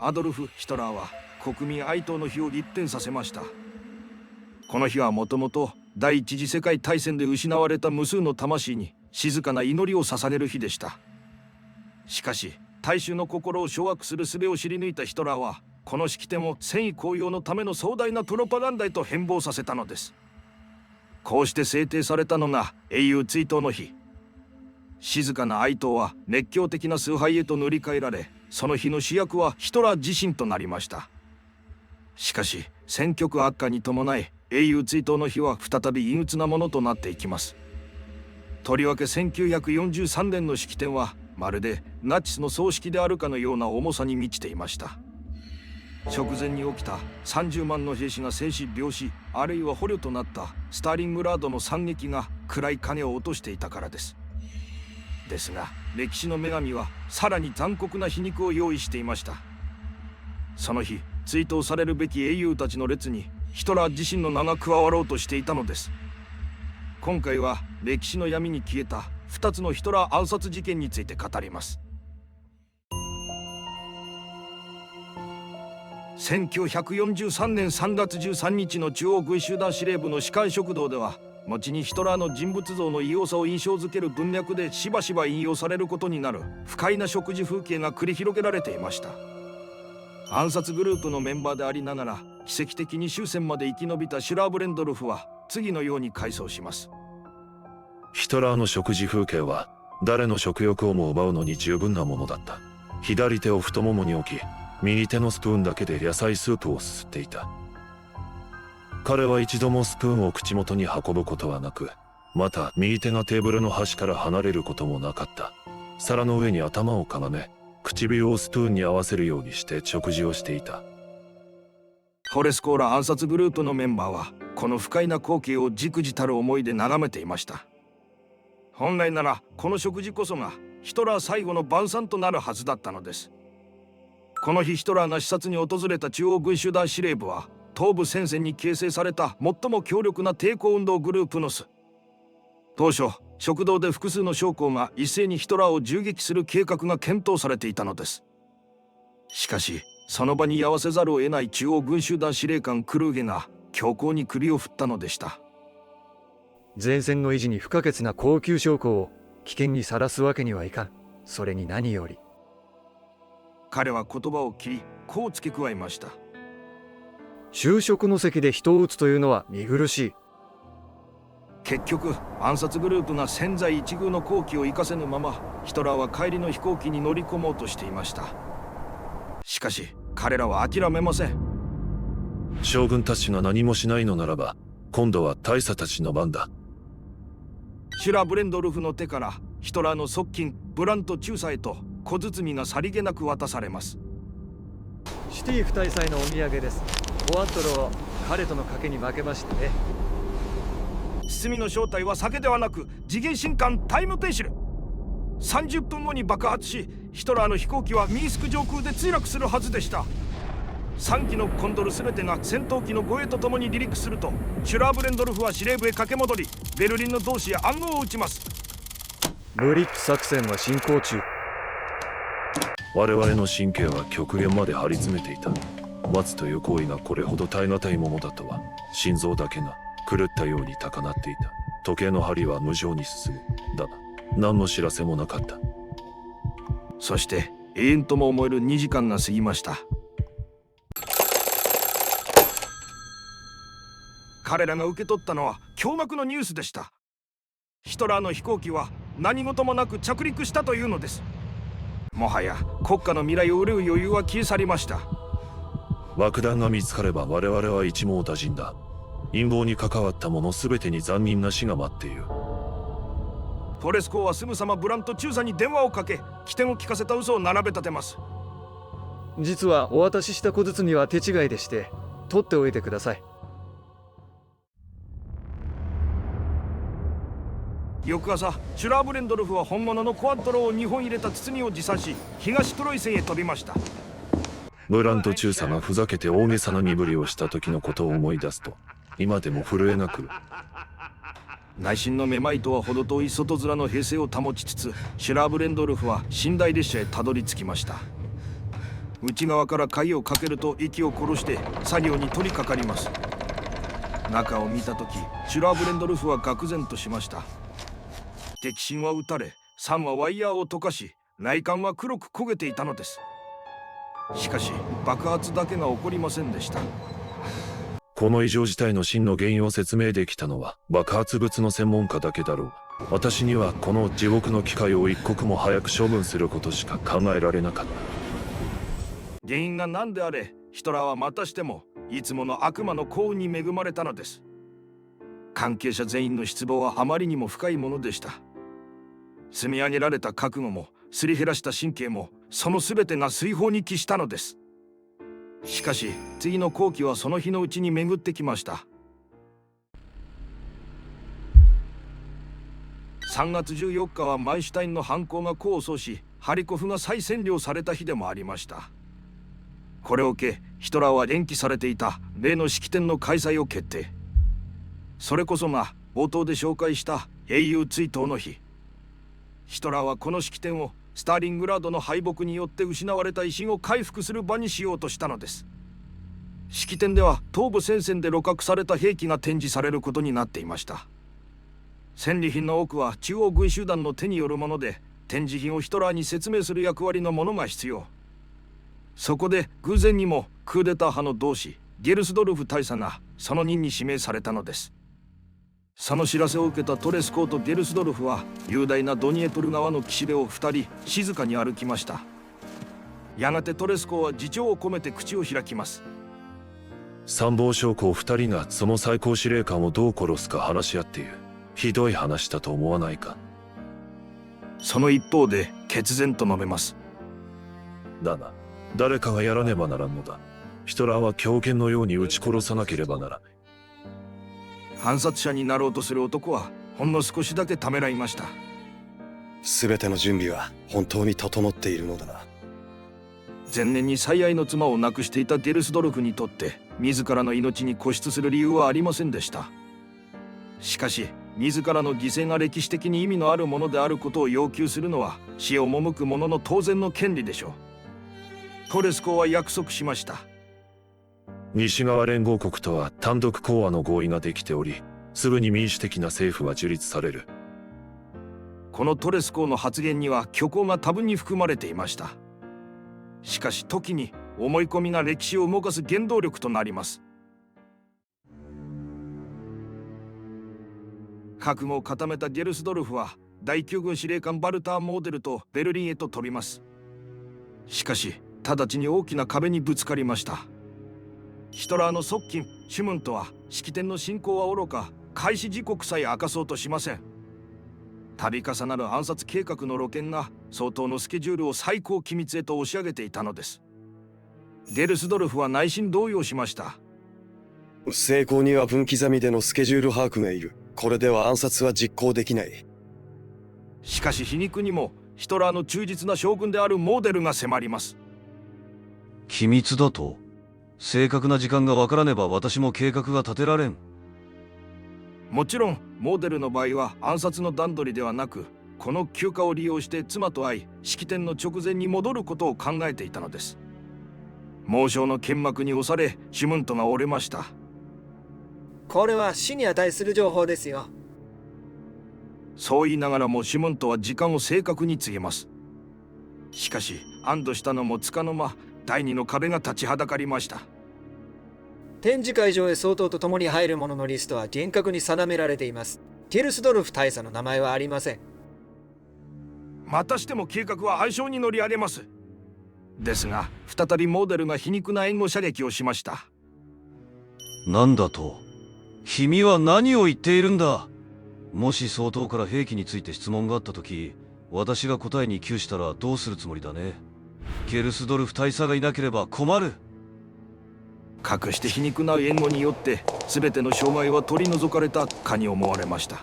アドルフ・ヒトラーは国民哀悼の日を一転させました。この日はもともと第一次世界大戦で失われた無数の魂に静かな祈りを捧げる日でした。しかし大衆の心を掌握する術を知り抜いたヒトラーは、この式典を戦意高揚のための壮大なプロパガンダへと変貌させたのです。こうして制定されたのが英雄追悼の日。静かな哀悼は熱狂的な崇拝へと塗り替えられ、その日の主役はヒトラー自身となりました。しかし戦局悪化に伴い、英雄追悼の日は再び陰鬱なものとなっていきます。とりわけ1943年の式典はまるでナチスの葬式であるかのような重さに満ちていました。直前に起きた30万の兵士が生死病死、あるいは捕虜となったスターリングラードの惨劇が暗い影を落としていたからです。ですが歴史の女神はさらに残酷な皮肉を用意していました。その日追悼されるべき英雄たちの列にヒトラー自身の名が加わろうとしていたのです。今回は歴史の闇に消えた2つのヒトラー暗殺事件について語ります。1943年3月13日の中央軍集団司令部の士官食堂では、後にヒトラーの人物像の異様さを印象づける文脈でしばしば引用されることになる不快な食事風景が繰り広げられていました。暗殺グループのメンバーでありながら奇跡的に終戦まで生き延びたシュラーブレンドルフは次のように回想します。ヒトラーの食事風景は誰の食欲をも奪うのに十分なものだった。左手を太ももに置き、右手のスプーンだけで野菜スープをすすっていた。彼は一度もスプーンを口元に運ぶことはなく、また右手がテーブルの端から離れることもなかった。皿の上に頭をかがめ、唇をスプーンに合わせるようにして食事をしていた。フォレスコーラ暗殺グループのメンバーはこの不快な光景を忸怩たる思いで眺めていました。本来ならこの食事こそがヒトラー最後の晩餐となるはずだったのです。この日ヒトラーが視察に訪れた中央軍集団司令部は東部戦線に形成された最も強力な抵抗運動グループの巣。当初食堂で複数の将校が一斉にヒトラーを銃撃する計画が検討されていたのです。しかしその場に居合わせざるを得ない中央軍集団司令官クルーゲが強硬に首を振ったのでした。前線の維持に不可欠な高級将校を危険にさらすわけにはいかん。それに何より。彼は言葉を切りこう付け加えました。就職の席で人を撃つというのは見苦しい。結局暗殺グループが千載一遇の好機を生かせぬままヒトラーは帰りの飛行機に乗り込もうとしていました。しかし彼らは諦めません。将軍たちが何もしないのならば、今度は大佐たちの番だ。シュラ・ブレンドルフの手からヒトラーの側近ブラント中佐へと小包がさりげなく渡されます。シュティーフ大祭のお土産です。コアットロは彼との賭けに負けましてね。包みの正体は酒ではなく次元神官タイムペンシル。30分後に爆発し、ヒトラーの飛行機はミンスク上空で墜落するはずでした。3機のコンドル全てが戦闘機の護衛とともに離陸すると、シュラーブレンドルフは司令部へ駆け戻りベルリンの同志へ暗号を打ちます。ブリッツ作戦は進行中。我々の神経は極限まで張り詰めていた。待つという行為がこれほど耐え難いものだとは。心臓だけが狂ったように高鳴っていた。時計の針は無情に進む。だが何の知らせもなかった。そして永遠とも思える2時間が過ぎました。彼らが受け取ったのは驚愕のニュースでした。ヒトラーの飛行機は何事もなく着陸したというのです。もはや国家の未来を憂う余裕は消え去りました。爆弾が見つかれば我々は一網打尽だ。陰謀に関わった者全てに残忍な死が待っている。フォレスコーはすぐさまブラント中佐に電話をかけ、起点を聞かせた嘘を並べ立てます。実はお渡しした小包は手違いでして、取っておいてください。翌朝シュラーブレンドルフは本物のコアットロを2本入れた包みを持参し、東トロイセンへ飛びました。ブラント中佐がふざけて大げさな身振りをした時のことを思い出すと今でも震えが来る。内心のめまいとは程遠い外面の平静を保ちつつ、シュラーブレンドルフは寝台列車へたどり着きました。内側から鍵をかけると息を殺して作業に取り掛かります。中を見た時、シュラーブレンドルフは愕然としました。敵心は撃たれ、酸はワイヤーを溶かし、内管は黒く焦げていたのです。しかし爆発だけが起こりませんでした。この異常事態の真の原因を説明できたのは爆発物の専門家だけだろう。私にはこの地獄の機械を一刻も早く処分することしか考えられなかった。原因が何であれ、ヒトラーはまたしてもいつもの悪魔の幸運に恵まれたのです。関係者全員の失望はあまりにも深いものでした。積み上げられた覚悟もすり減らした神経も、その全てが水泡に帰したのです。しかし次の好機はその日のうちに巡ってきました。3月14日はマイシュタインの犯行が功を奏し、ハリコフが再占領された日でもありました。これを受けヒトラーは延期されていた例の式典の開催を決定。それこそが冒頭で紹介した英雄追悼の日。ヒトラーはこの式典をスターリングラードの敗北によって失われた威信を回復する場にしようとしたのです。式典では東部戦線で鹵獲された兵器が展示されることになっていました。戦利品の多くは中央軍集団の手によるもので、展示品をヒトラーに説明する役割のものが必要。そこで偶然にもクーデター派の同志ゲルスドルフ大佐がその任に指名されたのです。その知らせを受けたトレスコーとゲルスドルフは雄大なドニエプル川の岸辺を2人静かに歩きました。やがてトレスコーは自重を込めて口を開きます。参謀将校2人がその最高司令官をどう殺すか話し合っている。ひどい話だと思わないか。その一方で決然と述べます。だが誰かがやらねばならんのだ。ヒトラーは狂犬のように撃ち殺さなければならない。暗殺者になろうとする男はほんの少しだけためらいました。全ての準備は本当に整っているのだな。前年に最愛の妻を亡くしていたゲルスドルフにとって自らの命に固執する理由はありませんでした。しかし自らの犠牲が歴史的に意味のあるものであることを要求するのは死を赴く者の当然の権利でしょう。トレスコーは約束しました。西側連合国とは単独講和の合意ができており、すぐに民主的な政府は樹立される。このトレスコーの発言には虚構が多分に含まれていました。しかし時に思い込みが歴史を動かす原動力となります。覚悟を固めたゲルスドルフは第9軍司令官バルター・モーデルとベルリンへと飛びます。しかし直ちに大きな壁にぶつかりました。ヒトラーの側近シュムントは式典の進行はおろか開始時刻さえ明かそうとしません。度重なる暗殺計画の露見が総統のスケジュールを最高機密へと押し上げていたのです。ゲルスドルフは内心動揺しました。成功には分刻みでのスケジュール把握がいる。これでは暗殺は実行できない。しかし皮肉にもヒトラーの忠実な将軍であるモーデルが迫ります。機密だと？正確な時間がわからねば私も計画が立てられん。もちろんモーデルの場合は暗殺の段取りではなく、この休暇を利用して妻と会い式典の直前に戻ることを考えていたのです。猛将の剣幕に押されシュムントが折れました。これは死に値する情報ですよ。そう言いながらもシュムントは時間を正確に告げます。しかし安堵したのもつかの間、第二の壁が立ちはだかりました。展示会場へ総統と共に入る者のリストは厳格に定められています。ゲルスドルフ大佐の名前はありません。またしても計画は暗礁に乗り上げます。ですが再びモーデルが皮肉な援護射撃をしました。なんだと？君は何を言っているんだ？もし総統から兵器について質問があった時、私が答えに窮したらどうするつもりだね。ゲルスドルフ大佐がいなければ困る。かくして皮肉な援護によって全ての障害は取り除かれたかに思われました。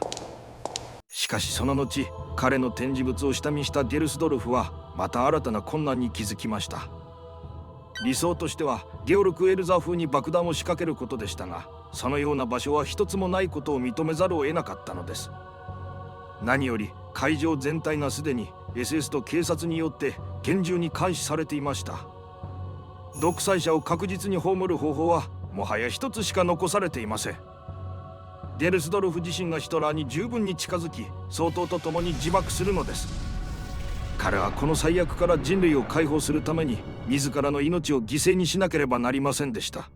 しかしその後彼の展示物を下見したゲルスドルフはまた新たな困難に気づきました。理想としてはゲオルク・エルザー風に爆弾を仕掛けることでしたが、そのような場所は一つもないことを認めざるを得なかったのです。何より会場全体がすでに SS と警察によって厳重に監視されていました。独裁者を確実に葬る方法はもはや一つしか残されていません。デルスドルフ自身がヒトラーに十分に近づき、総統と共に自爆するのです。彼はこの最悪から人類を解放するために自らの命を犠牲にしなければなりませんでした。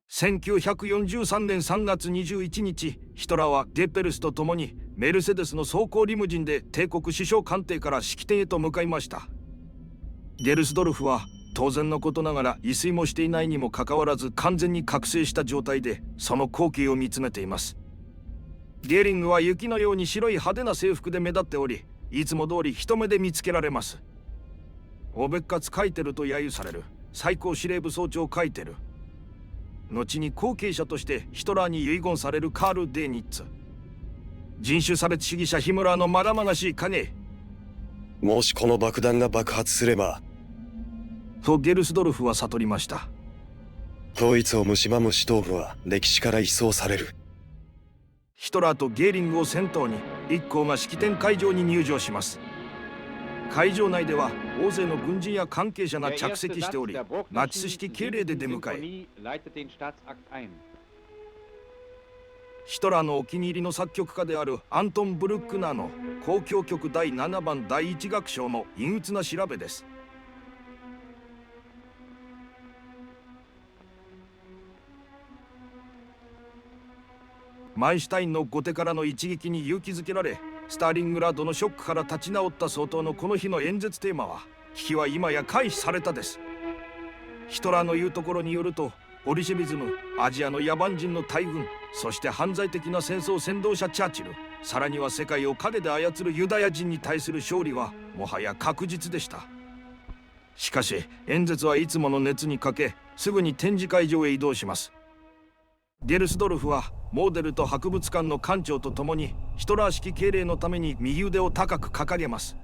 1943年3月21日、ヒトラーはゲッペルスと共にメルセデスの装甲リムジンで帝国首相官邸から式典へと向かいました。ゲルスドルフは当然のことながら萎衰もしていないにもかかわらず完全に覚醒した状態でその光景を見つめています。ゲーリングは雪のように白い派手な制服で目立っており、いつも通り一目で見つけられます。オベッカツ・カイテルと揶揄される最高司令部総長カイテル、後に後継者としてヒトラーに遺言されるカール・デーニッツ、人種差別主義者ヒムラーのまだまがしい影。もしこの爆弾が爆発すれば、とゲルスドルフは悟りました。ドイツを蝕む指導部は歴史から一掃される。ヒトラーとゲーリングを先頭に一行が式典会場に入場します。会場内では大勢の軍人や関係者が着席しており、ナチス式敬礼で出迎え、ヒトラーのお気に入りの作曲家であるアントン・ブルックナーの交響曲第7番第1楽章の陰鬱な調べです。マイシュタインの後手からの一撃に勇気づけられ、スターリングラードのショックから立ち直った総統のこの日の演説テーマは、危機は今や回避されたです。ヒトラーの言うところによると、ボリシェビズム、アジアの野蛮人の大軍、そして犯罪的な戦争先導者チャーチル、さらには世界を陰で操るユダヤ人に対する勝利はもはや確実でした。しかし演説はいつもの熱に欠け、すぐに展示会場へ移動します。ゲルスドルフはモーデルと博物館の館長と共にヒトラー式敬礼のために右腕を高く掲げます。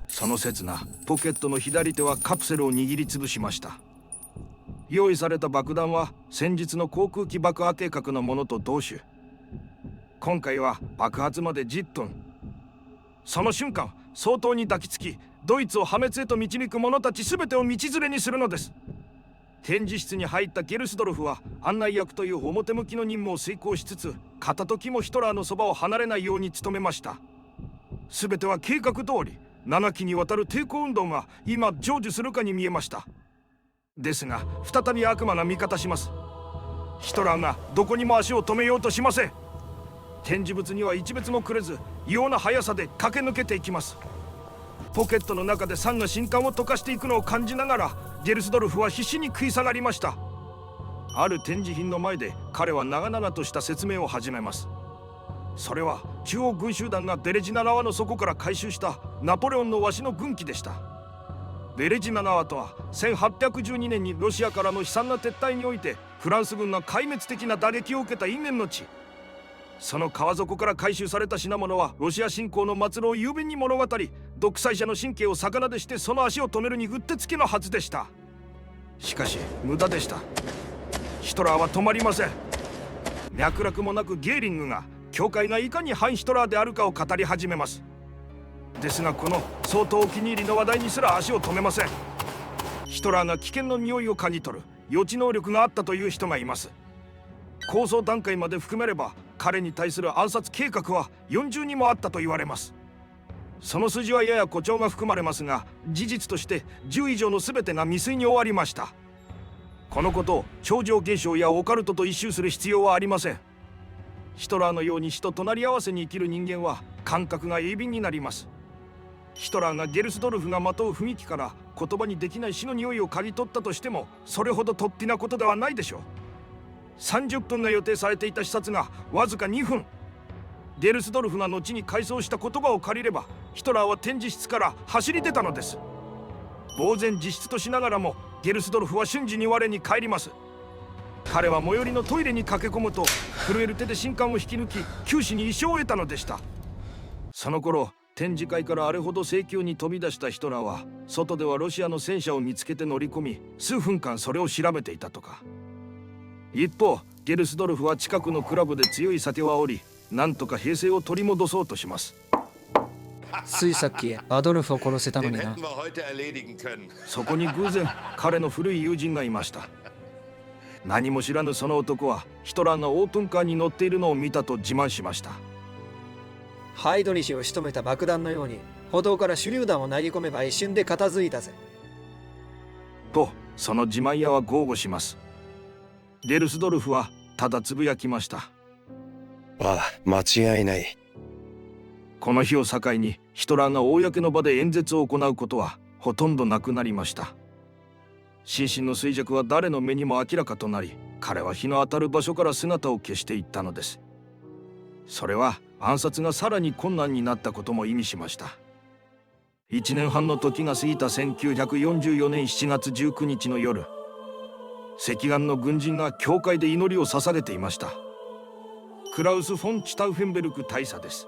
その刹那、ポケットの左手はカプセルを握りつぶしました。用意された爆弾は先日の航空機爆破計画のものと同種。今回は爆発まで10トン。その瞬間、総統に抱きつき、ドイツを破滅へと導く者たち全てを道連れにするのです。展示室に入ったゲルスドルフは案内役という表向きの任務を遂行しつつ、片時もヒトラーのそばを離れないように努めました。全ては計画通り、7期にわたる抵抗運動が今成就するかに見えました。ですが再び悪魔が味方します。ヒトラーがどこにも足を止めようとしません。展示物には一別もくれず、異様な速さで駆け抜けていきます。ポケットの中で酸が新刊を溶かしていくのを感じながら、ゲルスドルフは必死に食い下がりました。ある展示品の前で彼は長々とした説明を始めます。それは中央軍集団がベレジナ縄の底から回収したナポレオンのわしの軍機でした。ベレジナ縄とは1812年にロシアからの悲惨な撤退においてフランス軍が壊滅的な打撃を受けた因縁の地。その川底から回収された品物はロシア侵攻の末路を雄弁に物語り、独裁者の神経を逆なでしてその足を止めるにうってつけのはずでした。しかし無駄でした。ヒトラーは止まりません。脈絡もなくゲーリングが教会がいかに反ヒトラーであるかを語り始めます。ですがこの相当お気に入りの話題にすら足を止めません。ヒトラーが危険の匂いを嗅ぎ取る予知能力があったという人がいます。構想段階まで含めれば彼に対する暗殺計画は40にもあったと言われます。その筋はやや誇張が含まれますが、事実として10以上の全てが未遂に終わりました。このことを超常現象やオカルトと一蹴する必要はありません。ヒトラーのように死と隣り合わせに生きる人間は感覚が鋭敏になります。ヒトラーがゲルスドルフがまとう雰囲気から言葉にできない死の匂いを嗅ぎ取ったとしても、それほど突飛なことではないでしょう。30分が予定されていた視察がわずか2分。ゲルスドルフが後に回想した言葉を借りれば、ヒトラーは展示室から走り出たのです。呆然自失としながらもゲルスドルフは瞬時に我に返ります。彼は最寄りのトイレに駆け込むと、震える手で信管を引き抜き九死に一生を得たのでした。その頃展示会からあれほど盛況に飛び出したヒトラーは、外ではロシアの戦車を見つけて乗り込み、数分間それを調べていたとか。一方ゲルスドルフは近くのクラブで強い酒を煽り、なんとか平静を取り戻そうとします。ついさっきアドルフを殺せたの Den にな hätten。wir heute erledigen können. そこに偶然彼の古い友人がいました。何も知らぬその男はヒトラーがオートンカーに乗っているのを見たと自慢しました。ハイドリヒを仕留めた爆弾のように歩道から手榴弾を投げ込めば一瞬で片付いたぜ。とその自慢屋は豪語します。デルスドルフはただつぶやきました。ああ、間違いない。この日を境にヒトラーが公の場で演説を行うことはほとんどなくなりました。心身の衰弱は誰の目にも明らかとなり、彼は日の当たる場所から姿を消していったのです。それは暗殺がさらに困難になったことも意味しました。1年半の時が過ぎた1944年7月19日の夜、赤眼の軍人が教会で祈りを捧げていました。クラウス・フォン・チタウフェンベルク大佐です。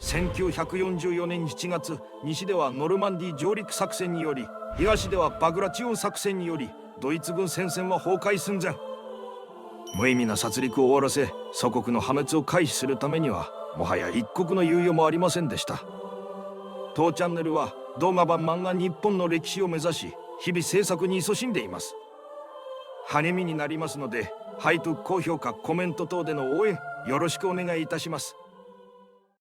1944年7月、西ではノルマンディ上陸作戦により、東ではバグラチオン作戦により、ドイツ軍戦線は崩壊寸前。無意味な殺戮を終わらせ、祖国の破滅を回避するためには、もはや一刻の猶予もありませんでした。当チャンネルは動画版漫画日本の歴史を目指し、日々制作に勤しんでいます。励みになりますので、配布、高評価、コメント等での応援よろしくお願いいたします。